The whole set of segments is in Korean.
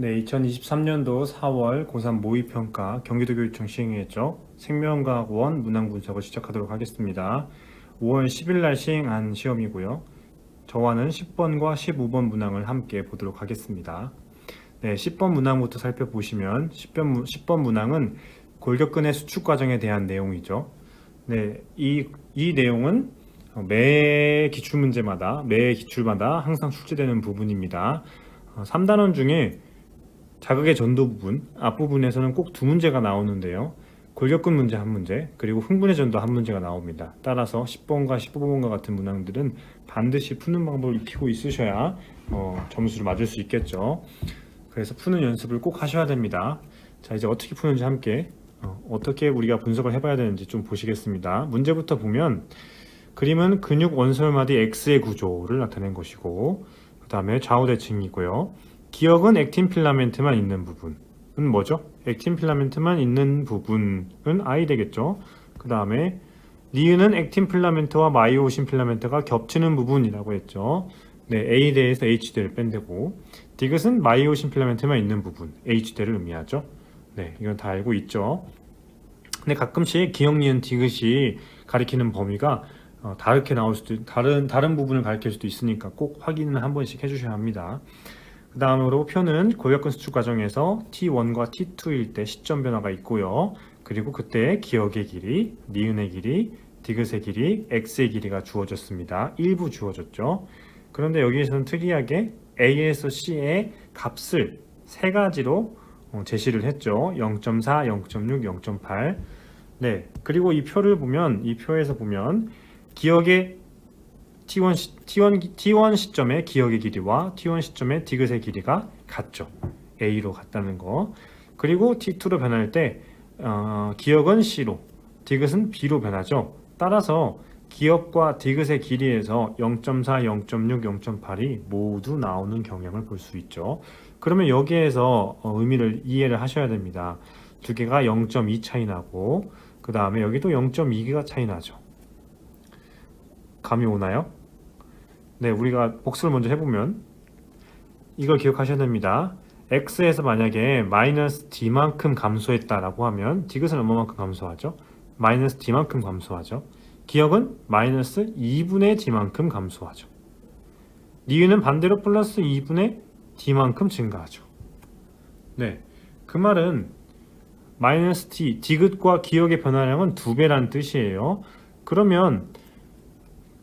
네, 2023년도 4월 고3 모의평가 경기도교육청 시행했죠. 생명과학원 문항분석을 시작하도록 하겠습니다. 5월 10일 날 시행한 시험이고요. 저와는 10번과 15번 문항을 함께 보도록 하겠습니다. 네, 10번 문항부터 살펴보시면 10번 문항은 골격근의 수축 과정에 대한 내용이죠. 네, 이 내용은 매 기출마다 항상 출제되는 부분입니다. 3단원 중에 자극의 전도 부분, 앞부분에서는 꼭 두 문제가 나오는데요. 골격근 문제 한 문제, 그리고 흥분의 전도 한 문제가 나옵니다. 따라서 10번과 15번과 같은 문항들은 반드시 푸는 방법을 익히고 있으셔야 점수를 맞을 수 있겠죠. 그래서 푸는 연습을 꼭 하셔야 됩니다. 자, 이제 어떻게 푸는지 함께 어떻게 우리가 분석을 해봐야 되는지 좀 보시겠습니다. 문제부터 보면 그림은 근육 원설마디 X의 구조를 나타낸 것이고, 그 다음에 좌우대칭이고요. 기억은 액틴 필라멘트만 있는 부분은 뭐죠? 액틴 필라멘트만 있는 부분은 I 되겠죠. 그 다음에 니은은 액틴 필라멘트와 마이오신 필라멘트가 겹치는 부분이라고 했죠. 네, A대에서 H대를 뺀대고, 디귿은 마이오신 필라멘트만 있는 부분, H대를 의미하죠. 네, 이건 다 알고 있죠. 근데 가끔씩 기억, 니은, 디귿이 가리키는 범위가 다르게 나올 수도, 다른 부분을 가리킬 수도 있으니까 꼭 확인을 한 번씩 해주셔야 합니다. 그 다음으로 표는 골격근 수축 과정에서 T1과 T2일 때 시점 변화가 있고요. 그리고 그때 기억의 길이, 니은의 길이, 디귿의 길이, X의 길이가 주어졌습니다. 일부 주어졌죠. 그런데 여기에서는 특이하게 A에서 C의 값을 세 가지로 제시를 했죠. 0.4, 0.6, 0.8. 네. 그리고 이 표에서 보면 기억의 T1 시점의 기억의 길이와 T1 시점의 디귿의 길이가 같죠. A로 같다는 거. 그리고 T2로 변할 때 기억은 C로, 디귿은 B로 변하죠. 따라서 기억과 디귿의 길이에서 0.4, 0.6, 0.8이 모두 나오는 경향을 볼 수 있죠. 그러면 여기에서 이해를 하셔야 됩니다. 두 개가 0.2 차이 나고, 그 다음에 여기도 0.2가 차이 나죠. 감이 오나요? 네, 우리가 복습을 먼저 해보면 이걸 기억하셔야 됩니다. X에서 만약에 마이너스 D만큼 감소했다라고 하면 디귿은 얼마만큼 감소하죠? 마이너스 D만큼 감소하죠. 기억은 마이너스 2분의 D만큼 감소하죠. 니은은 반대로 플러스 2분의 D만큼 증가하죠. 네, 그 말은 마이너스 D, 디귿과 기억의 변화량은 2배란 뜻이에요. 그러면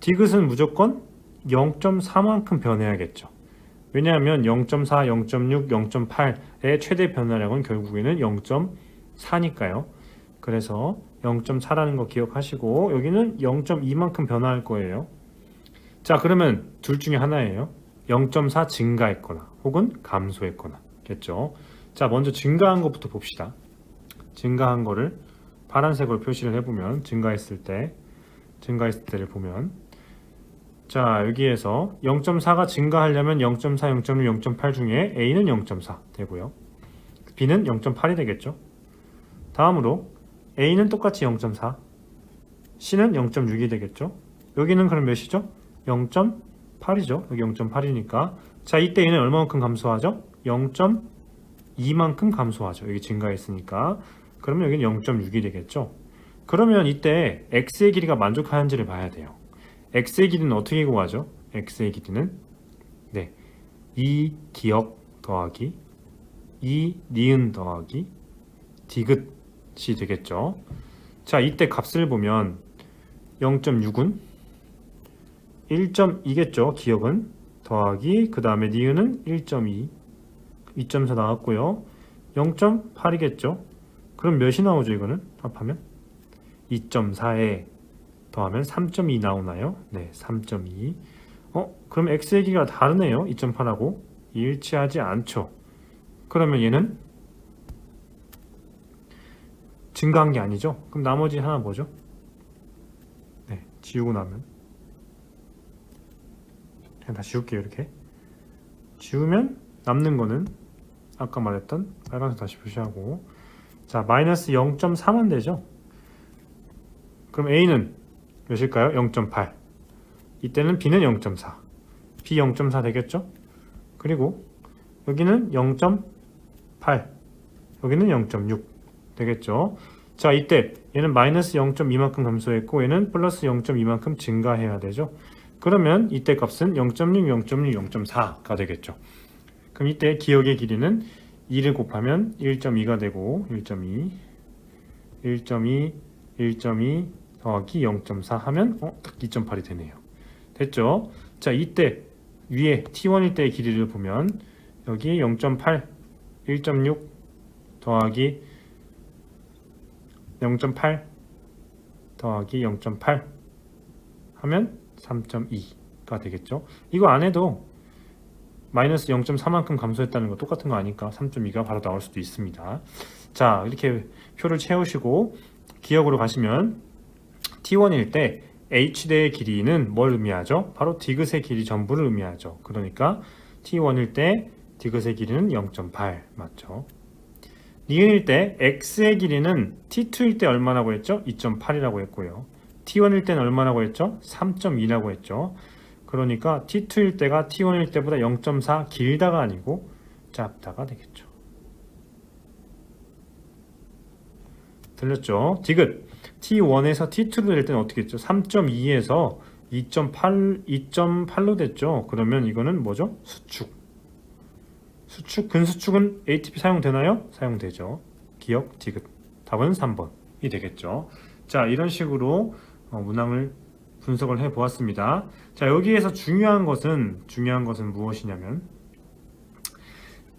디귿은 무조건 0.4만큼 변해야겠죠. 왜냐하면 0.4, 0.6, 0.8의 최대 변화량은 결국에는 0.4니까요. 그래서 0.4라는 거 기억하시고 여기는 0.2만큼 변화할 거예요. 자, 그러면 둘 중에 하나예요. 0.4 증가했거나 혹은 감소했거나 겠죠. 자, 먼저 증가한 것부터 봅시다. 증가한 거를 파란색으로 표시를 해보면 증가했을 때를 보면, 자, 여기에서 0.4가 증가하려면 0.4, 0.6, 0.8 중에 A는 0.4 되고요. B는 0.8이 되겠죠. 다음으로 A는 똑같이 0.4, C는 0.6이 되겠죠. 여기는 그럼 몇이죠? 0.8이죠. 여기 0.8이니까. 자, 이때 얘는 얼마만큼 감소하죠? 0.2만큼 감소하죠. 여기 증가했으니까. 그러면 여기는 0.6이 되겠죠. 그러면 이때 X의 길이가 만족하는지를 봐야 돼요. X의 길이는 어떻게 구하죠? X의 길이는 2 기억 더하기 2 니은 더하기 디귿이 되겠죠. 자, 이때 값을 보면 0.6은 1.2겠죠. 기억은 더하기 그 다음에 니은은 1.2, 2.4 나왔고요. 0.8이겠죠. 그럼 몇이 나오죠? 이거는 합하면 2.4에 더하면 3.2 나오나요? 네, 3.2. 그럼 X의 길이가 다르네요. 2.8하고 일치하지 않죠. 그러면 얘는 증가한 게 아니죠. 그럼 나머지 하나 뭐죠? 네, 지우고 나면 그냥 다 지울게요. 이렇게 지우면 남는 거는 아까 말했던 빨간색 다시 표시하고, 자, 마이너스 0.3은 되죠. 그럼 A는 몇일까요? 0.8. 이때는 B는 0.4. B 0.4 되겠죠? 그리고 여기는 0.8 0.8, 여기는 0.6 되겠죠. 자, 이때 얘는 마이너스 0.2만큼 감소했고 얘는 플러스 0.2만큼 증가해야 되죠. 그러면 이때 값은 0.6, 0.6, 0.4가 되겠죠. 그럼 이때 기억의 길이는 2를 곱하면 1.2가 되고 1.2, 1.2, 1.2 더하기 0.4 하면 딱 2.8이 되네요. 됐죠? 자, 이때 위에 t1일 때의 길이를 보면 여기 0.8, 1.6 더하기 0.8 더하기 0.8 하면 3.2가 되겠죠. 이거 안 해도 마이너스 0.4만큼 감소했다는 거 똑같은 거 아니까 3.2가 바로 나올 수도 있습니다. 자, 이렇게 표를 채우시고 기억으로 가시면 t1일 때 h대의 길이는 뭘 의미하죠? 바로 디귿의 길이 전부를 의미하죠. 그러니까 t1일 때 디귿의 길이는 0.8 맞죠? 니은일 때 x의 길이는 t2일 때 얼마라고 했죠? 2.8이라고 했고요. t1일 때는 얼마라고 했죠? 3.2라고 했죠. 그러니까 t2일 때가 t1일 때보다 0.4 길다가 아니고 짧다가 되겠죠. 들렸죠? 디귿 t1에서 t2로 될 때는 어떻게 했죠? 3.2에서 2.8로 됐죠. 그러면 이거는 뭐죠? 수축, 근수축은 ATP 사용되나요? 사용되죠. 기억, 디귿. 답은 3번이 되겠죠. 자, 이런 식으로 문항을 분석을 해 보았습니다. 자, 여기에서 중요한 것은 무엇이냐면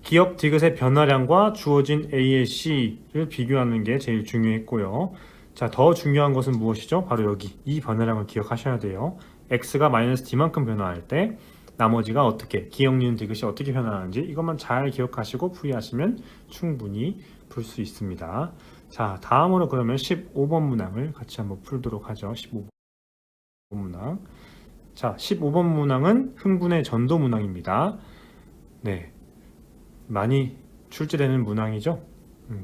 기억 디귿의 변화량과 주어진 A의 C를 비교하는 게 제일 중요했고요. 자, 더 중요한 것은 무엇이죠? 바로 여기 이 변화량을 기억하셔야 돼요. X가 마이너스 D만큼 변화할 때 나머지가 어떻게, 기억 니은 디귿이 어떻게 변화하는지 이것만 잘 기억하시고 풀이하시면 충분히 풀 수 있습니다. 자, 다음으로 그러면 15번 문항을 같이 한번 풀도록 하죠. 15번 문항. 자, 15번 문항은 흥분의 전도 문항입니다. 네, 많이 출제되는 문항이죠.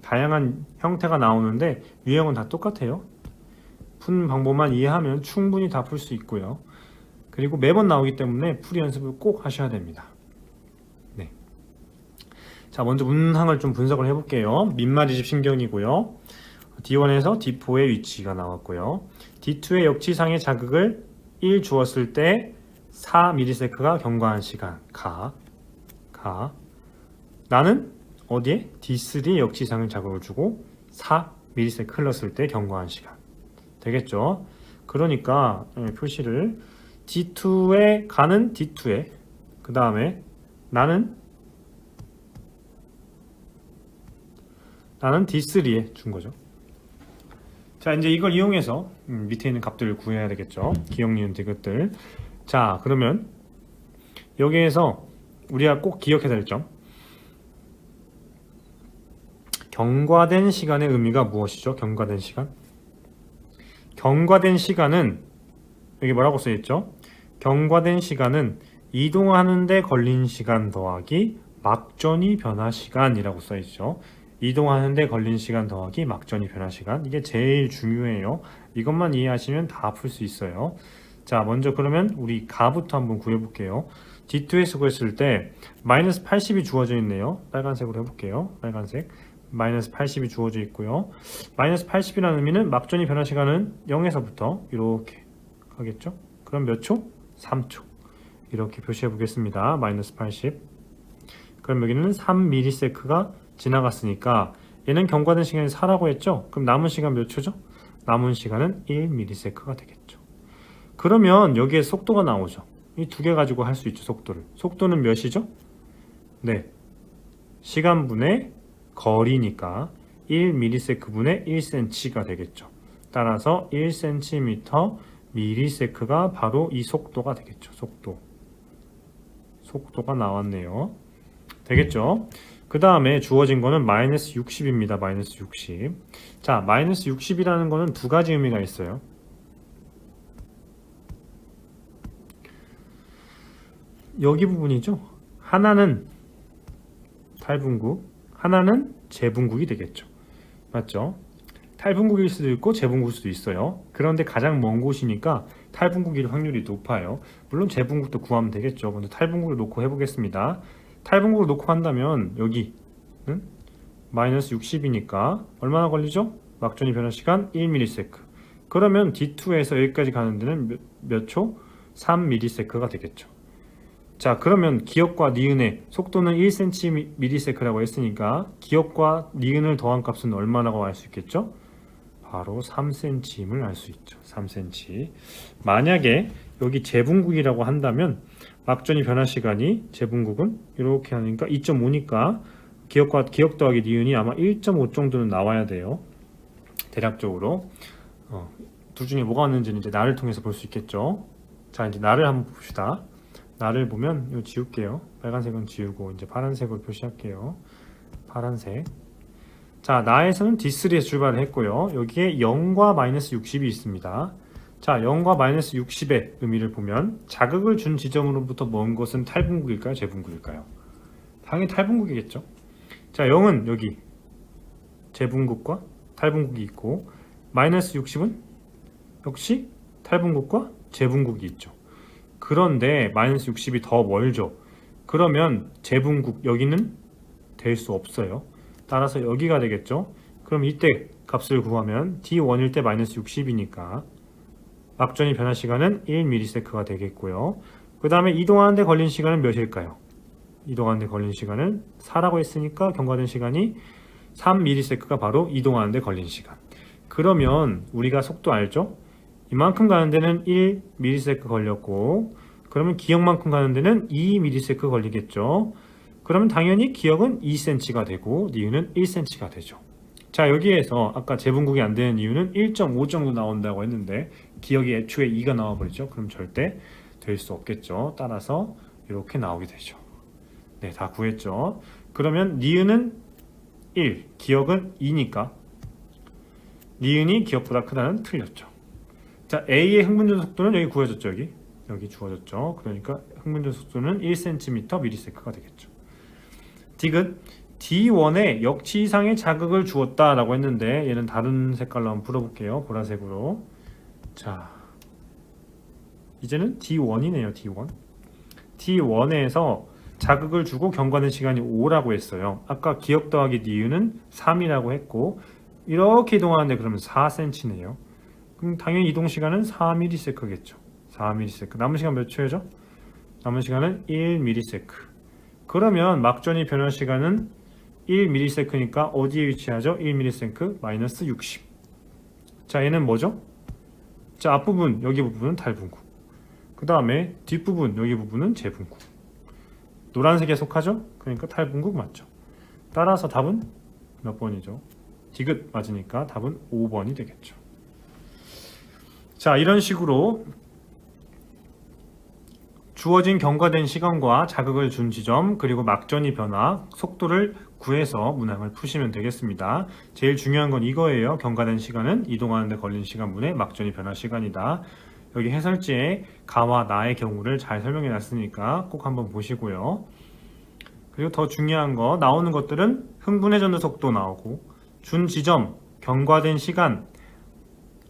다양한 형태가 나오는데 유형은 다 똑같아요. 푸는 방법만 이해하면 충분히 다 풀 수 있고요. 그리고 매번 나오기 때문에 풀이 연습을 꼭 하셔야 됩니다. 네. 자, 먼저 문항을 좀 분석을 해볼게요. 민말이집 신경이고요. D1에서 D4의 위치가 나왔고요. D2의 역치상의 자극을 1 주었을 때 4ms가 경과한 시간 가. 나는 어디에? D3의 역치상의 자극을 주고 4ms 흘렀을 때 경과한 시간 되겠죠. 그러니까 표시를 D2에 가는 D2에 그 다음에 나는 D3에 준 거죠. 자, 이제 이걸 이용해서 밑에 있는 값들을 구해야 되겠죠. 기억 니은 디귿들. 자, 그러면 여기에서 우리가 꼭 기억해야 될 점, 경과된 시간의 의미가 무엇이죠? 경과된 시간. 경과된 시간은 여기 뭐라고 써있죠? 경과된 시간은 이동하는데 걸린 시간 더하기 막전이 변화 시간이라고 써있죠. 이동하는데 걸린 시간 더하기 막전이 변화 시간. 이게 제일 중요해요. 이것만 이해하시면 다 풀 수 있어요. 자, 먼저 그러면 우리 가부터 한번 구해볼게요. D2에 수고했을 때 마이너스 80이 주어져 있네요. 빨간색으로 해볼게요. 빨간색. 마이너스 80이 주어져 있고요. 마이너스 80이라는 의미는 막전이 변화 시간은 0에서부터 이렇게 가겠죠? 그럼 몇 초? 3초. 이렇게 표시해 보겠습니다. 마이너스 80. 그럼 여기는 3ms가 지나갔으니까 얘는 경과된 시간이 4라고 했죠? 그럼 남은 시간 몇 초죠? 남은 시간은 1ms가 되겠죠. 그러면 여기에 속도가 나오죠. 이 두 개 가지고 할 수 있죠, 속도를. 속도는 몇이죠? 네. 시간분의 거리니까 1ms분의 1cm가 되겠죠. 따라서 1cm ms가 바로 이 속도가 되겠죠. 속도가 나왔네요. 되겠죠? 그 다음에 주어진 거는 마이너스 60입니다. 마이너스 60. 자, 마이너스 60이라는 거는 두 가지 의미가 있어요. 여기 부분이죠. 하나는 탈분국, 하나는 재분국이 되겠죠. 맞죠? 탈분국일 수도 있고 재분국일 수도 있어요. 그런데 가장 먼 곳이니까 탈분국일 확률이 높아요. 물론 재분국도 구하면 되겠죠. 먼저 탈분국을 놓고 해보겠습니다. 탈분국을 놓고 한다면 여기는 마이너스 60이니까 얼마나 걸리죠? 막전이 변화 시간 1ms. 그러면 D2에서 여기까지 가는 데는 몇 초? 3ms가 되겠죠. 자, 그러면 기역과 니은의 속도는 1cms라고 했으니까 기역과 니은을 더한 값은 얼마라고 알 수 있겠죠? 바로 3cm임을 알 수 있죠. 3cm. 만약에 여기 제분국이라고 한다면 막전이 변화 시간이 제분국은 이렇게 하니까 2.5니까 기역 더하기 니은이 아마 1.5 정도는 나와야 돼요. 대략적으로. 둘 중에 뭐가 왔는지는 이제 나를 통해서 볼 수 있겠죠. 자, 이제 나를 한번 봅시다. 나를 보면 이거 지울게요. 빨간색은 지우고 이제 파란색으로 표시할게요. 파란색. 자, 나에서는 D3에서 출발을 했고요. 여기에 0과 마이너스 60이 있습니다. 자, 0과 마이너스 60의 의미를 보면 자극을 준 지점으로부터 먼 것은 탈분국일까요? 제분국일까요? 당연히 탈분국이겠죠. 자, 0은 여기 제분국과 탈분국이 있고 마이너스 60은 역시 탈분국과 제분국이 있죠. 그런데 마이너스 60이 더 멀죠. 그러면 제분국 여기는 될 수 없어요. 따라서 여기가 되겠죠. 그럼 이때 값을 구하면 D1일 때 마이너스 60이니까 막전이 변화 시간은 1ms가 되겠고요. 그 다음에 이동하는데 걸린 시간은 몇일까요? 이동하는데 걸린 시간은 4라고 했으니까 경과된 시간이 3ms가 바로 이동하는데 걸린 시간. 그러면 우리가 속도 알죠? 이만큼 가는 데는 1ms 걸렸고 그러면 기역만큼 가는 데는 2ms 걸리겠죠. 그러면 당연히 기역은 2cm가 되고 니은은 1cm가 되죠. 자, 여기에서 아까 제분국이 안 되는 이유는 1.5 정도 나온다고 했는데 기역이 애초에 2가 나와버리죠. 그럼 절대 될 수 없겠죠. 따라서 이렇게 나오게 되죠. 네, 다 구했죠. 그러면 니은은 1, 기역은 2니까 니은이 기역보다 크다는 틀렸죠. 자, A의 흥분전 속도는 여기 구해졌죠. 여기 주어졌죠. 그러니까 흥분전 속도는 1cm/ms가 되겠죠. 디귿 D1에 역치 이상의 자극을 주었다라고 했는데 얘는 다른 색깔로 한번 풀어볼게요. 보라색으로. 자, 이제는 D1이네요. D1에서 자극을 주고 경과된 시간이 5라고 했어요. 아까 기역 더하기 니은은 3이라고 했고 이렇게 이동하는데 그러면 4cm네요. 그럼 당연히 이동 시간은 4ms겠죠. 4ms. 남은 시간 몇 초죠? 남은 시간은 1ms. 그러면 막전이 변화 시간은 1ms니까 어디에 위치하죠? 1ms 마이너스 60. 자, 얘는 뭐죠? 자, 앞부분 여기 부분은 탈분국. 그 다음에 뒷부분 여기 부분은 제분국. 노란색에 속하죠? 그러니까 탈분국 맞죠? 따라서 답은 몇 번이죠? 디귿 맞으니까 답은 5번이 되겠죠. 자, 이런 식으로 주어진 경과된 시간과 자극을 준 지점 그리고 막전이 변화 속도를 구해서 문항을 푸시면 되겠습니다. 제일 중요한 건 이거예요. 경과된 시간은 이동하는 데 걸린 시간분의 막전이 변화 시간이다. 여기 해설지에 가와 나의 경우를 잘 설명해 놨으니까 꼭 한번 보시고요. 그리고 더 중요한 거 나오는 것들은 흥분의 전도 속도 나오고 준 지점, 경과된 시간,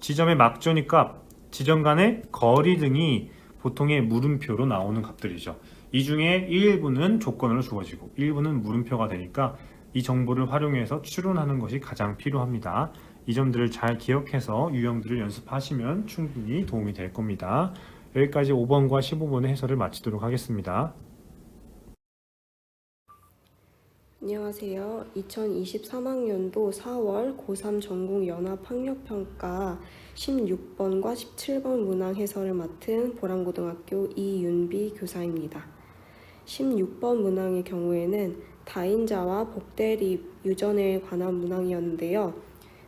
지점의 막전이 값, 지점 간의 거리 등이 보통의 물음표로 나오는 값들이죠. 이 중에 일부는 조건으로 주어지고 일부는 물음표가 되니까 이 정보를 활용해서 추론하는 것이 가장 필요합니다. 이 점들을 잘 기억해서 유형들을 연습하시면 충분히 도움이 될 겁니다. 여기까지 5번과 15번의 해설을 마치도록 하겠습니다. 안녕하세요. 2023학년도 4월 고3 전공 연합학력평가 16번과 17번 문항 해설을 맡은 보람고등학교 이윤비 교사입니다. 16번 문항의 경우에는 다인자와 복대립 유전에 관한 문항이었는데요.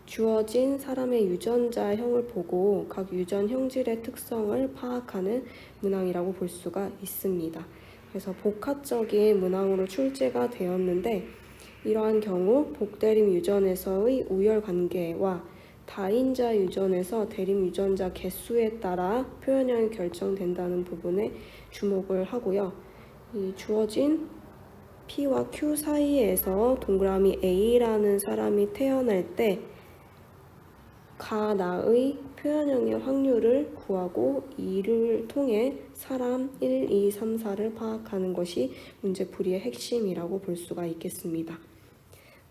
주어진 사람의 유전자형을 보고 각 유전 형질의 특성을 파악하는 문항이라고 볼 수가 있습니다. 그래서 복합적인 문항으로 출제가 되었는데 이러한 경우 복대립 유전에서의 우열 관계와 다인자 유전에서 대립 유전자 개수에 따라 표현형이 결정된다는 부분에 주목을 하고요. 이 주어진 P와 Q 사이에서 동그라미 A라는 사람이 태어날 때 가나의 표현형의 확률을 구하고 이를 통해 사람 1, 2, 3, 4를 파악하는 것이 문제풀이의 핵심이라고 볼 수가 있겠습니다.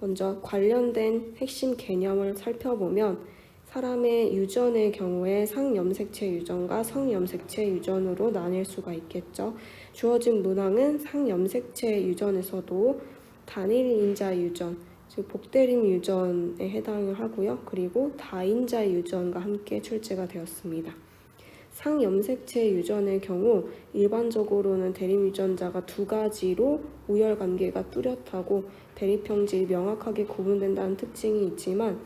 먼저 관련된 핵심 개념을 살펴보면 사람의 유전의 경우에 상염색체 유전과 성염색체 유전으로 나뉠 수가 있겠죠. 주어진 문항은 상염색체 유전에서도 단일인자 유전, 즉 복대림 유전에 해당을 하고요. 그리고 다인자 유전과 함께 출제가 되었습니다. 상염색체 유전의 경우 일반적으로는 대립 유전자가 두 가지로 우열관계가 뚜렷하고 대립형질이 명확하게 구분된다는 특징이 있지만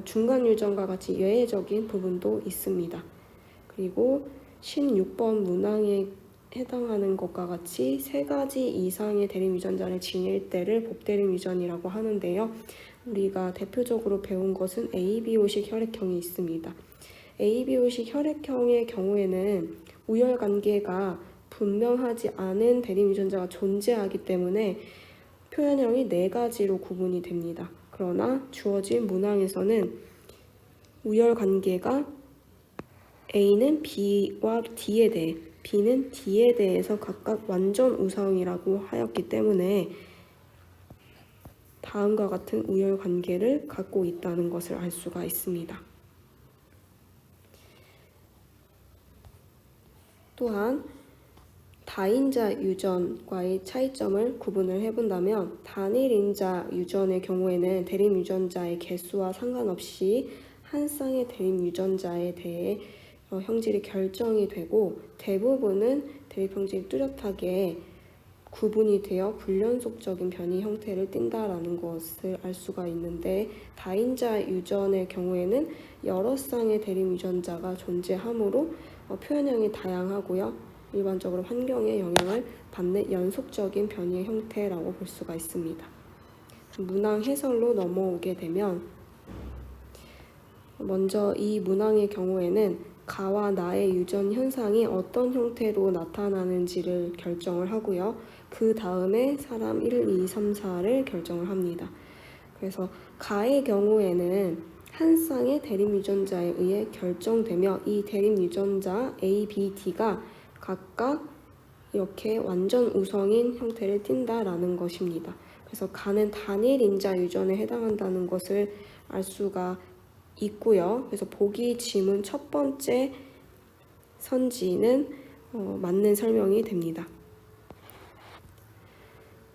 중간 유전과 같이 예외적인 부분도 있습니다. 그리고 16번 문항에 해당하는 것과 같이 세 가지 이상의 대립 유전자를 지닐 때를 복대립 유전이라고 하는데요. 우리가 대표적으로 배운 것은 ABO식 혈액형이 있습니다. ABO식 혈액형의 경우에는 우열관계가 분명하지 않은 대립 유전자가 존재하기 때문에 표현형이 네 가지로 구분이 됩니다. 그러나 주어진 문항에서는 우열관계가 A는 B와 D에 대해, B는 D에 대해서 각각 완전 우성이라고 하였기 때문에 다음과 같은 우열관계를 갖고 있다는 것을 알 수가 있습니다. 또한 다인자 유전과의 차이점을 구분을 해본다면 단일인자 유전의 경우에는 대립 유전자의 개수와 상관없이 한 쌍의 대립 유전자에 대해 형질이 결정이 되고 대부분은 대립 형질이 뚜렷하게 구분이 되어 불연속적인 변이 형태를 띈다라는 것을 알 수가 있는데 다인자 유전의 경우에는 여러 쌍의 대립 유전자가 존재하므로 표현형이 다양하고요. 일반적으로 환경에 영향을 받는 연속적인 변이의 형태라고 볼 수가 있습니다. 문항 해설로 넘어오게 되면 먼저 이 문항의 경우에는 가와 나의 유전 현상이 어떤 형태로 나타나는지를 결정을 하고요. 그 다음에 사람 1, 2, 3, 4를 결정을 합니다. 그래서 가의 경우에는 한 쌍의 대립 유전자에 의해 결정되며 이 대립 유전자 A, B, D가 각각 이렇게 완전 우성인 형태를 띈다라는 것입니다. 그래서 가는 단일인자 유전에 해당한다는 것을 알 수가 있고요. 그래서 보기 지문 첫 번째 선지는 맞는 설명이 됩니다.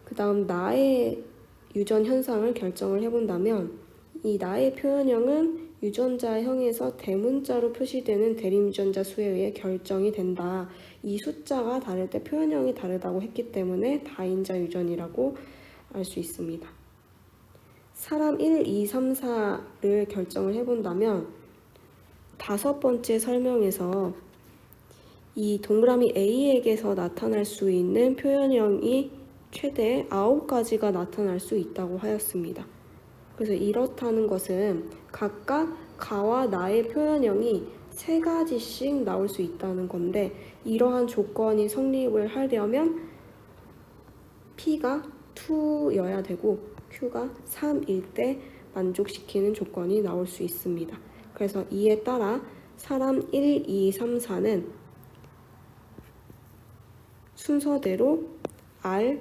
그 다음 나의 유전 현상을 결정을 해본다면 이 나의 표현형은 유전자형에서 대문자로 표시되는 대립 유전자 수에 의해 결정이 된다. 이 숫자가 다를 때 표현형이 다르다고 했기 때문에 다인자 유전이라고 알 수 있습니다. 사람 1, 2, 3, 4를 결정을 해본다면 다섯 번째 설명에서 이 동그라미 A에게서 나타날 수 있는 표현형이 최대 9가지가 나타날 수 있다고 하였습니다. 그래서 이렇다는 것은 각각 가와 나의 표현형이 3가지씩 나올 수 있다는 건데 이러한 조건이 성립을 하려면 P가 2여야 되고 Q가 3일 때 만족시키는 조건이 나올 수 있습니다. 그래서 이에 따라 사람 1, 2, 3, 4는 순서대로 R,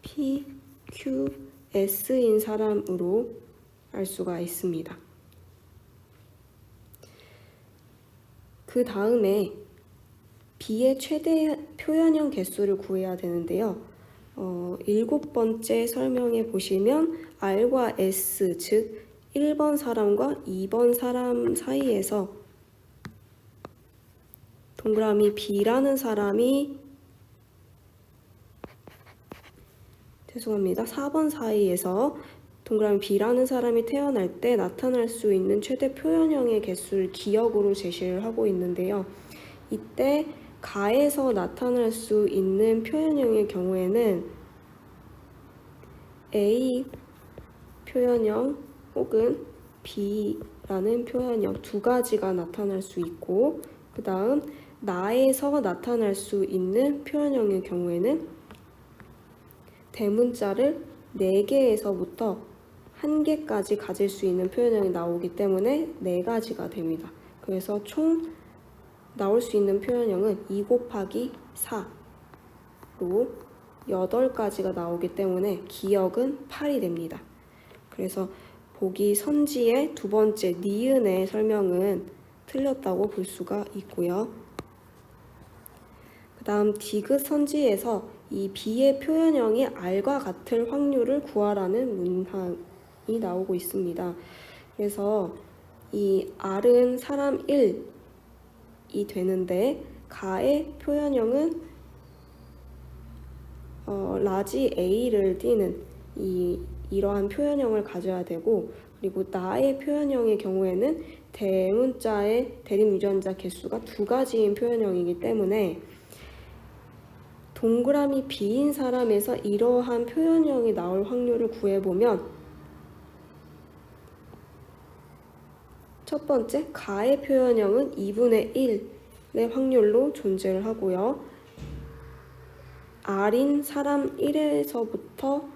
P, Q, S인 사람으로 알 수가 있습니다. 그 다음에 B의 최대 표현형 개수를 구해야 되는데요. 7번째 설명에 보시면 R과 S, 즉 1번 사람과 2번 사람 사이에서 동그라미 B라는 사람이 4번 사이에서 동그라미 B라는 사람이 태어날 때 나타날 수 있는 최대 표현형의 개수를 기억으로 제시를 하고 있는데요. 이때 가에서 나타날 수 있는 표현형의 경우에는 A 표현형 혹은 B라는 표현형 2가지가 나타날 수 있고 그 다음 나에서 나타날 수 있는 표현형의 경우에는 대문자를 4개에서부터 1개까지 가질 수 있는 표현형이 나오기 때문에 4가지가 됩니다. 그래서 총 나올 수 있는 표현형은 2 곱하기 4 8가지가 나오기 때문에 기역은 8이 됩니다. 그래서 보기 선지의 두 번째 니은의 설명은 틀렸다고 볼 수가 있고요. 그 다음 디귿 선지에서 이 B의 표현형이 R과 같을 확률을 구하라는 문항이 나오고 있습니다. 그래서 이 R은 사람 1이 되는데 가의 표현형은 라지 A를 띠는 이러한 표현형을 가져야 되고, 그리고 나의 표현형의 경우에는 대문자의 대립유전자 개수가 2가지인 표현형이기 때문에 동그라미 B인 사람에서 이러한 표현형이 나올 확률을 구해보면 첫 번째, 가의 표현형은 2분의 1의 확률로 존재를 하고요. R인 사람 1에서부터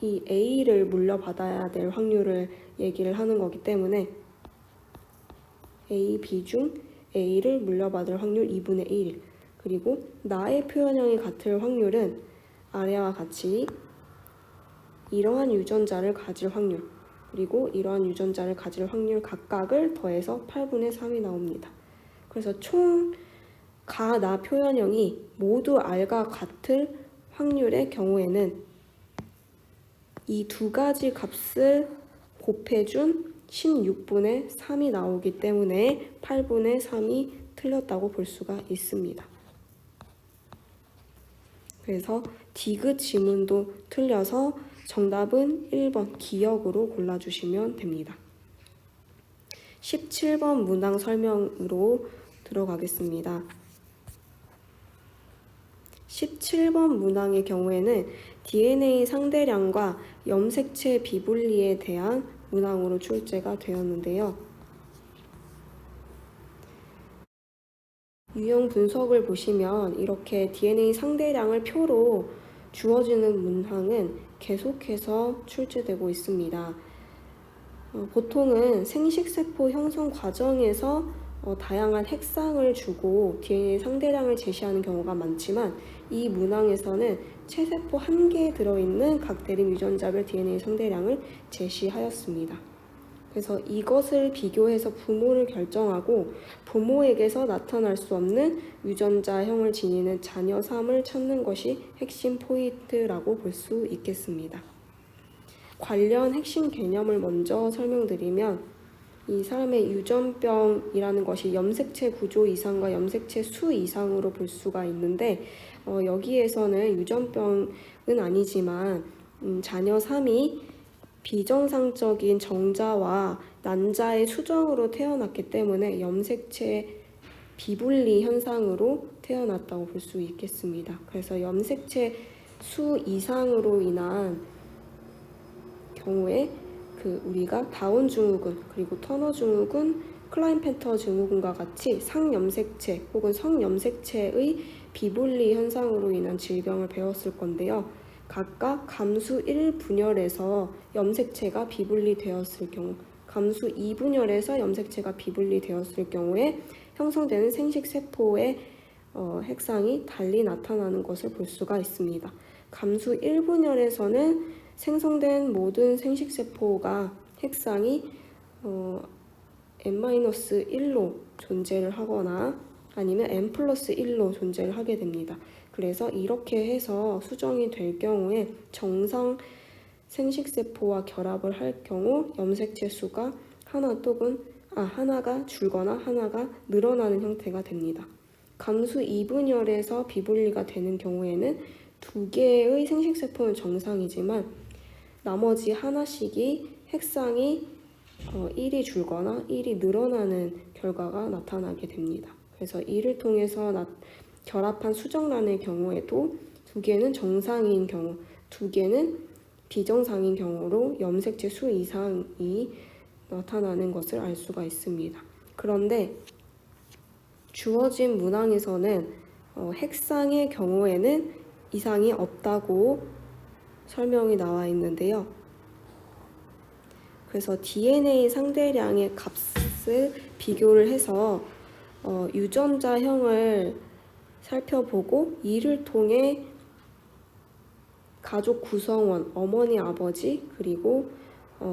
이 A를 물려받아야 될 확률을 얘기를 하는 거기 때문에 A, B 중 A를 물려받을 확률 2분의 1. 그리고 나의 표현형이 같을 확률은 아래와 같이 이러한 유전자를 가질 확률, 그리고 이러한 유전자를 가질 확률 각각을 더해서 8분의 3이 나옵니다. 그래서 총 가, 나 표현형이 모두 R과 같을 확률의 경우에는 이 2가지 값을 곱해준 16분의 3이 나오기 때문에 8분의 3이 틀렸다고 볼 수가 있습니다. 그래서 디귿 지문도 틀려서 정답은 1번 기역으로 골라주시면 됩니다. 17번 문항 설명으로 들어가겠습니다. 17번 문항의 경우에는 DNA 상대량과 염색체 비분리에 대한 문항으로 출제가 되었는데요. 유형 분석을 보시면 이렇게 DNA 상대량을 표로 주어지는 문항은 계속해서 출제되고 있습니다. 보통은 생식세포 형성 과정에서 다양한 핵상을 주고 DNA 상대량을 제시하는 경우가 많지만 이 문항에서는 체세포 1개에 들어있는 각 대립 유전자별 DNA 상대량을 제시하였습니다. 그래서 이것을 비교해서 부모를 결정하고 부모에게서 나타날 수 없는 유전자형을 지니는 자녀삼을 찾는 것이 핵심 포인트라고 볼 수 있겠습니다. 관련 핵심 개념을 먼저 설명드리면 이 사람의 유전병이라는 것이 염색체 구조 이상과 염색체 수 이상으로 볼 수가 있는데 여기에서는 유전병은 아니지만 자녀 3이 비정상적인 정자와 난자의 수정으로 태어났기 때문에 염색체 비분리 현상으로 태어났다고 볼 수 있겠습니다. 그래서 염색체 수 이상으로 인한 경우에 우리가 다운 증후군, 그리고 터너 증후군, 클라인펜터 증후군과 같이 상염색체 혹은 성염색체의 비분리 현상으로 인한 질병을 배웠을 건데요. 각각 감수 1분열에서 염색체가 비분리되었을 경우, 감수 2분열에서 염색체가 비분리되었을 경우에 형성되는 생식세포의 핵상이 달리 나타나는 것을 볼 수가 있습니다. 감수 1분열에서는 생성된 모든 생식세포가 핵상이 n-1로 존재를 하거나 아니면 n+1로 존재를 하게 됩니다. 그래서 이렇게 해서 수정이 될 경우에 정상 생식세포와 결합을 할 경우 염색체 수가 하나가 줄거나 하나가 늘어나는 형태가 됩니다. 감수 2분열에서 비분리가 되는 경우에는 2개의 생식세포는 정상이지만 나머지 하나씩이 핵상이 1이 줄거나 1이 늘어나는 결과가 나타나게 됩니다. 그래서 이를 통해서 결합한 수정란의 경우에도 2개는 정상인 경우, 2개는 비정상인 경우로 염색체 수 이상이 나타나는 것을 알 수가 있습니다. 그런데 주어진 문항에서는 핵상의 경우에는 이상이 없다고 설명이 나와 있는데요. 그래서 DNA 상대량의 값을 비교를 해서 유전자형을 살펴보고 이를 통해 가족 구성원, 어머니, 아버지, 그리고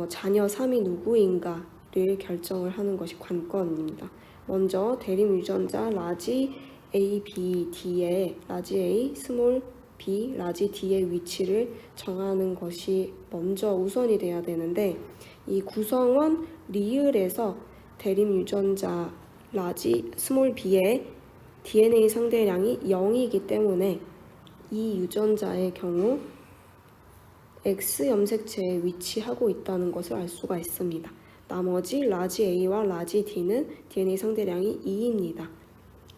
자녀 3이 누구인가를 결정을 하는 것이 관건입니다. 먼저 대림 유전자 라지 A, B, D의 라지 A, 스몰 b, 라지 D의 위치를 정하는 것이 먼저 우선이 돼야 되는데, 이 구성원 리을에서 대림 유전자 라지 스몰 b의 DNA 상대량이 0이기 때문에 이 유전자의 경우 X 염색체에 위치하고 있다는 것을 알 수가 있습니다. 나머지 라지 A와 라지 D는 DNA 상대량이 2입니다.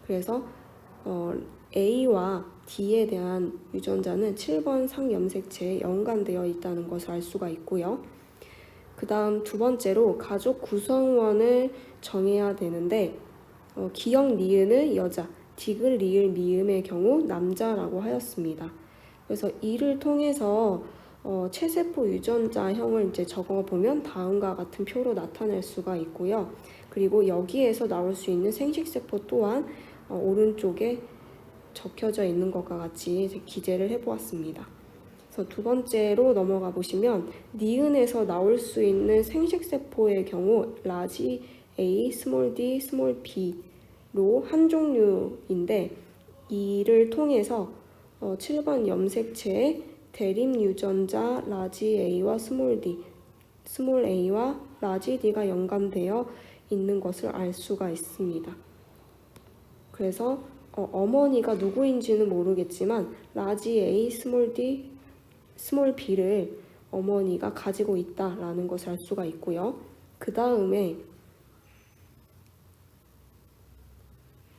그래서 A와 D에 대한 유전자는 7번 상염색체에 연관되어 있다는 것을 알 수가 있고요. 그 다음 두 번째로 가족 구성원을 정해야 되는데, 기역 니은은 여자, 디귿 리을 미음의 경우 남자라고 하였습니다. 그래서 이를 통해서 체세포 유전자형을 이제 적어보면 다음과 같은 표로 나타낼 수가 있고요. 그리고 여기에서 나올 수 있는 생식세포 또한 오른쪽에 적혀져 있는 것과 같이 기재를 해보았습니다. 그래서 두 번째로 넘어가 보시면 니은에서 나올 수 있는 생식세포의 경우 라지 A, 스몰 d, 스몰 b로 한 종류인데, 이를 통해서 7번 염색체에 대림 유전자 라지 A와 스몰 d, 스몰 a와 라지 d가 연관되어 있는 것을 알 수가 있습니다. 그래서 어머니가 누구인지는 모르겠지만 라지 A, 스몰 d, 스몰 b를 어머니가 가지고 있다라는 것을 알 수가 있고요. 그 다음에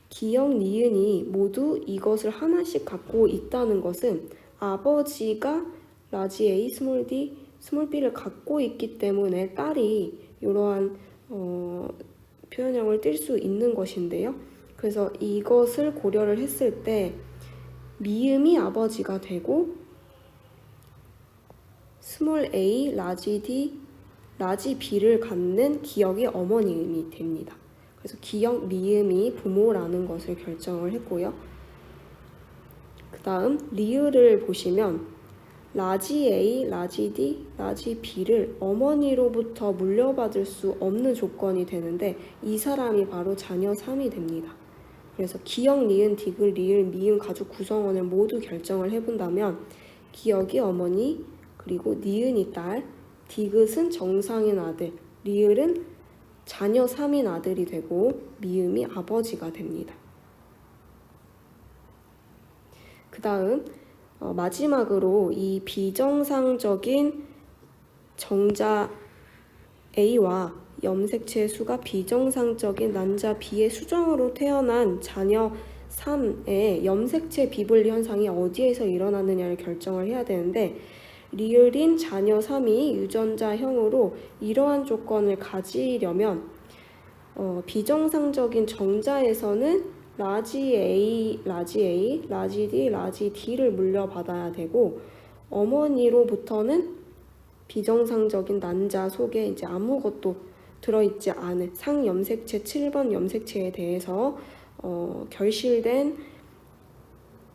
기역 니은이 모두 이것을 하나씩 갖고 있다는 것은 아버지가 라지 A, 스몰 d, 스몰 b를 갖고 있기 때문에 딸이 이러한 표현형을 띌 수 있는 것인데요. 그래서 이것을 고려를 했을 때 미음이 아버지가 되고 스몰 a, 라지 d, 라지 b를 갖는 기역이 어머님이 됩니다. 그래서 기역 미음이 부모라는 것을 결정을 했고요. 그 다음 리을을 보시면 라지 A, 라지 D, 라지 B를 어머니로부터 물려받을 수 없는 조건이 되는데, 이 사람이 바로 자녀 3이 됩니다. 그래서 기역, 니은, 디귿, 리을, 미음 가족 구성원을 모두 결정을 해본다면 기역이 어머니, 그리고 니은이 딸, 디귿은 정상인 아들, 리을은 자녀 3인 아들이 되고 미음이 아버지가 됩니다. 그 다음 마지막으로 이 비정상적인 정자 A와 염색체 수가 비정상적인 난자 B의 수정으로 태어난 자녀 3의 염색체 비분리 현상이 어디에서 일어나느냐를 결정을 해야 되는데, 리을인 자녀 3이 유전자형으로 이러한 조건을 가지려면 비정상적인 정자에서는 라지 A, 라지 D, 라지 D를 물려받아야 되고, 어머니로부터는 비정상적인 난자 속에 이제 아무것도 들어있지 않은 상염색체 7번 염색체에 대해서 결실된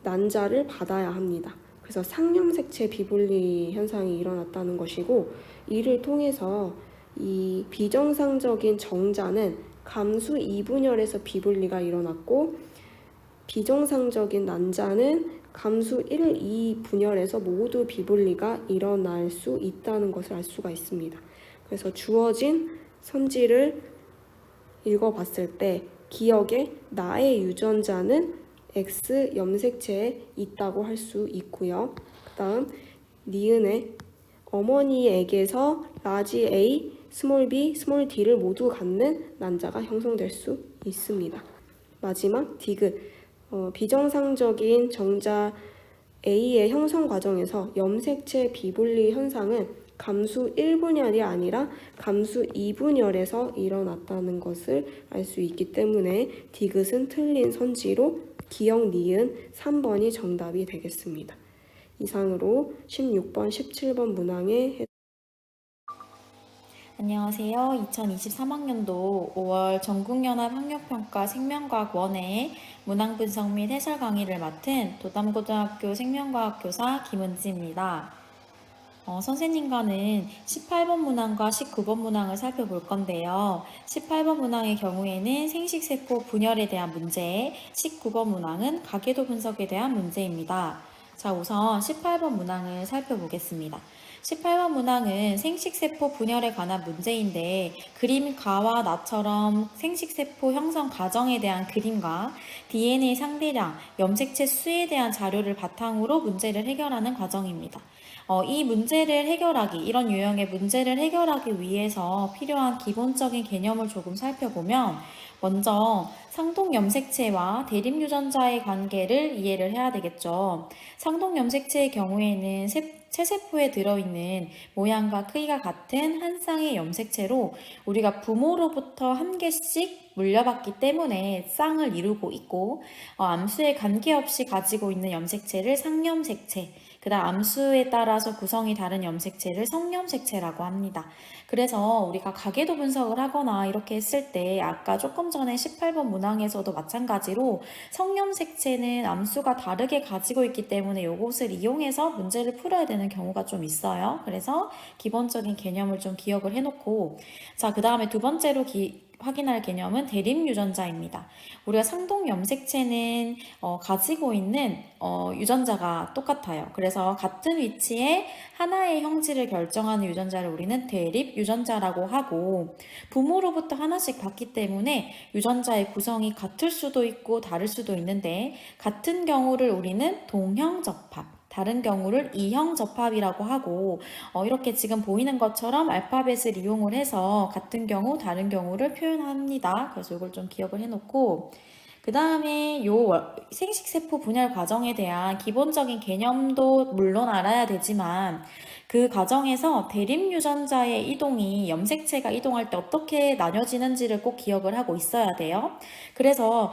난자를 받아야 합니다. 그래서 상염색체 비분리 현상이 일어났다는 것이고, 이를 통해서 이 비정상적인 정자는 감수 2분열에서 비분리가 일어났고, 비정상적인 난자는 감수 1, 2분열에서 모두 비분리가 일어날 수 있다는 것을 알 수가 있습니다. 그래서 주어진 선지를 읽어봤을 때 기억에 나의 유전자는 X 염색체에 있다고 할 수 있고요. 그 다음 니은의 어머니에게서 라지 A, 스몰 b, 스몰 d를 모두 갖는 난자가 형성될 수 있습니다. 마지막 디귿, 비정상적인 정자 A의 형성 과정에서 염색체 비분리 현상은 감수 1분열이 아니라 감수 2분열에서 일어났다는 것을 알 수 있기 때문에 디귿은 틀린 선지로 기역 니은 3번이 정답이 되겠습니다. 이상으로 16번, 17번 문항에 안녕하세요. 2023학년도 5월 전국연합학력평가 생명과학 원의 문항분석 및 해설 강의를 맡은 도담고등학교 생명과학교사 김은지입니다. 선생님과는 18번 문항과 19번 문항을 살펴볼 건데요. 18번 문항의 경우에는 생식세포 분열에 대한 문제, 19번 문항은 가계도 분석에 대한 문제입니다. 자, 우선 18번 문항을 살펴보겠습니다. 18번 문항은 생식세포 분열에 관한 문제인데 그림 가와 나처럼 생식세포 형성 과정에 대한 그림과 DNA 상대량, 염색체 수에 대한 자료를 바탕으로 문제를 해결하는 과정입니다. 이 문제를 해결하기, 이런 유형의 문제를 해결하기 위해서 필요한 기본적인 개념을 조금 살펴보면 먼저 상동염색체와 대립유전자의 관계를 이해를 해야 되겠죠. 상동염색체의 경우에는 체세포에 들어있는 모양과 크기가 같은 한 쌍의 염색체로 우리가 부모로부터 한 개씩 물려받기 때문에 쌍을 이루고 있고 암수에 관계없이 가지고 있는 염색체를 상염색체, 그 다음 암수에 따라서 구성이 다른 염색체를 성염색체라고 합니다. 그래서 우리가 가계도 분석을 하거나 이렇게 했을 때 아까 조금 전에 18번 문항에서도 마찬가지로 성염색체는 암수가 다르게 가지고 있기 때문에 이것을 이용해서 문제를 풀어야 되는 경우가 좀 있어요. 그래서 기본적인 개념을 좀 기억을 해놓고 자, 그 다음에 두 번째로 확인할 개념은 대립유전자입니다. 우리가 상동염색체는 가지고 있는 유전자가 똑같아요. 그래서 같은 위치에 하나의 형질을 결정하는 유전자를 우리는 대립유전자라고 하고 부모로부터 하나씩 받기 때문에 유전자의 구성이 같을 수도 있고 다를 수도 있는데 같은 경우를 우리는 동형접합, 다른 경우를 이형접합이라고 하고 이렇게 지금 보이는 것처럼 알파벳을 이용을 해서 같은 경우, 다른 경우를 표현합니다. 그래서 이걸 좀 기억을 해놓고 그 다음에 요 생식세포 분열 과정에 대한 기본적인 개념도 물론 알아야 되지만 그 과정에서 대립유전자의 이동이 염색체가 이동할 때 어떻게 나뉘어지는지를 꼭 기억을 하고 있어야 돼요. 그래서